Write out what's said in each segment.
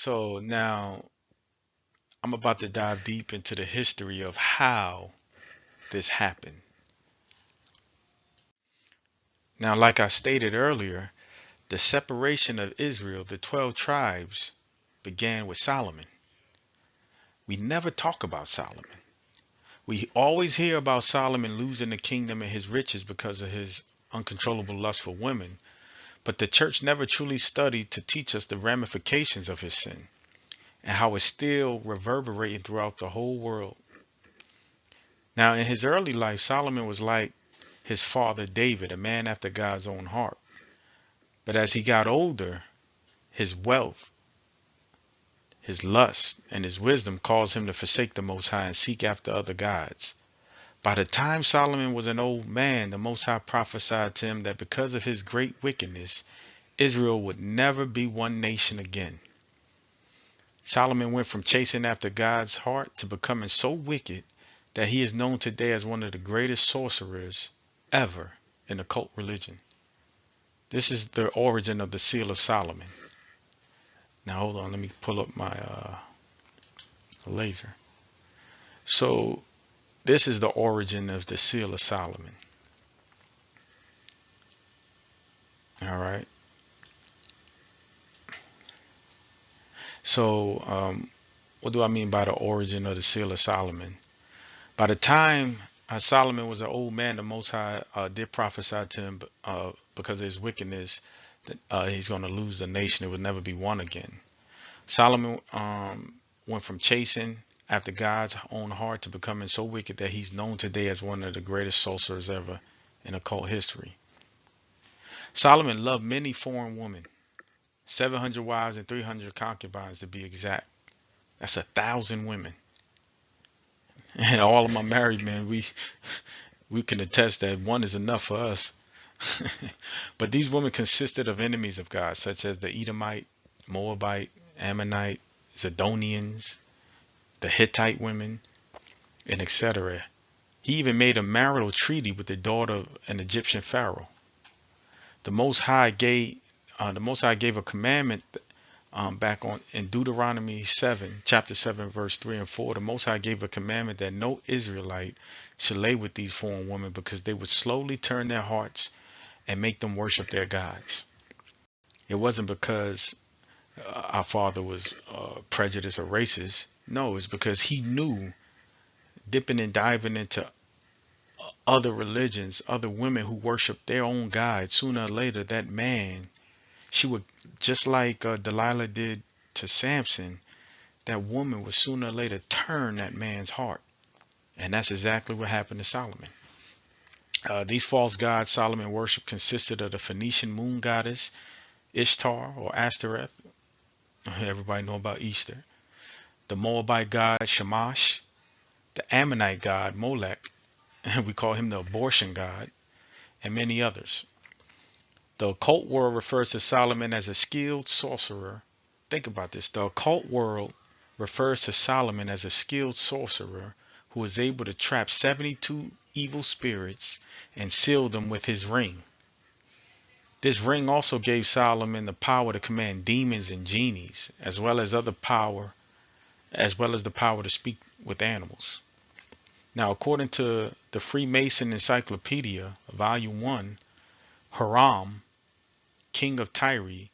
So now I'm about to dive deep into the history of how this happened. Now, like I stated earlier, the separation of Israel, the 12 tribes, began with Solomon. We never talk about Solomon. We always hear about Solomon losing the kingdom and his riches because of his uncontrollable lust for women, but the church never truly studied to teach us the ramifications of his sin and how it's still reverberating throughout the whole world. Now, in his early life, Solomon was like his father David, a man after God's own heart. But as he got older, his wealth, his lust, and his wisdom caused him to forsake the Most High and seek after other gods. By the time Solomon was an old man, the Most High prophesied to him that because of his great wickedness, Israel would never be one nation again. Solomon went from chasing after God's heart to becoming so wicked that he is known today as one of the greatest sorcerers ever in occult religion. This is the origin of the Seal of Solomon. Now hold on, let me pull up my laser. So this is the origin of the Seal of Solomon. All right. So what do I mean by the origin of the Seal of Solomon? By the time Solomon was an old man, the Most High did prophesy to him because of his wickedness that he's going to lose the nation. It would never be one again. Solomon went from chasing after God's own heart to becoming so wicked that he's known today as one of the greatest sorcerers ever in occult history. Solomon loved many foreign women, 700 wives and 300 concubines to be exact. That's 1,000 women. And all of my married men, we can attest that one is enough for us. But these women consisted of enemies of God, such as the Edomite, Moabite, Ammonite, Zidonians, the Hittite women, and etc. He even made a marital treaty with the daughter of an Egyptian pharaoh. The Most High gave a commandment back on in Deuteronomy 7, chapter 7, verse 3 and 4. The Most High gave a commandment that no Israelite should lay with these foreign women because they would slowly turn their hearts and make them worship their gods. It wasn't because our father was prejudiced or racist. No, it's because he knew dipping and diving into other religions, other women who worship their own God, sooner or later that man, she would, just like Delilah did to Samson, that woman would sooner or later turn that man's heart. And that's exactly what happened to Solomon. These false gods Solomon worshiped consisted of the Phoenician moon goddess Ishtar or Ashtoreth. Everybody know about Easter. The Moabite god Shamash, the Ammonite god Molech, and we call him the abortion god, and many others. The occult world refers to Solomon as a skilled sorcerer. Think about this. The occult world refers to Solomon as a skilled sorcerer who was able to trap 72 evil spirits and seal them with his ring. This ring also gave Solomon the power to command demons and genies, as well as the power to speak with animals. Now, according to the Freemason Encyclopedia, Volume 1, Hiram, king of Tyre,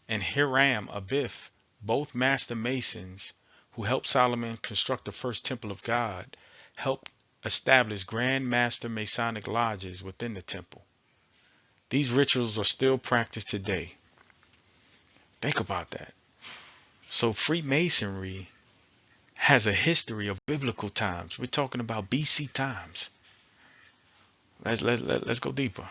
and Hiram Abiff, both master masons who helped Solomon construct the first temple of God, helped establish Grand Master Masonic lodges within the temple. These rituals are still practiced today. Think about that. So Freemasonry has a history of biblical times. We're talking about BC times. Let's go deeper.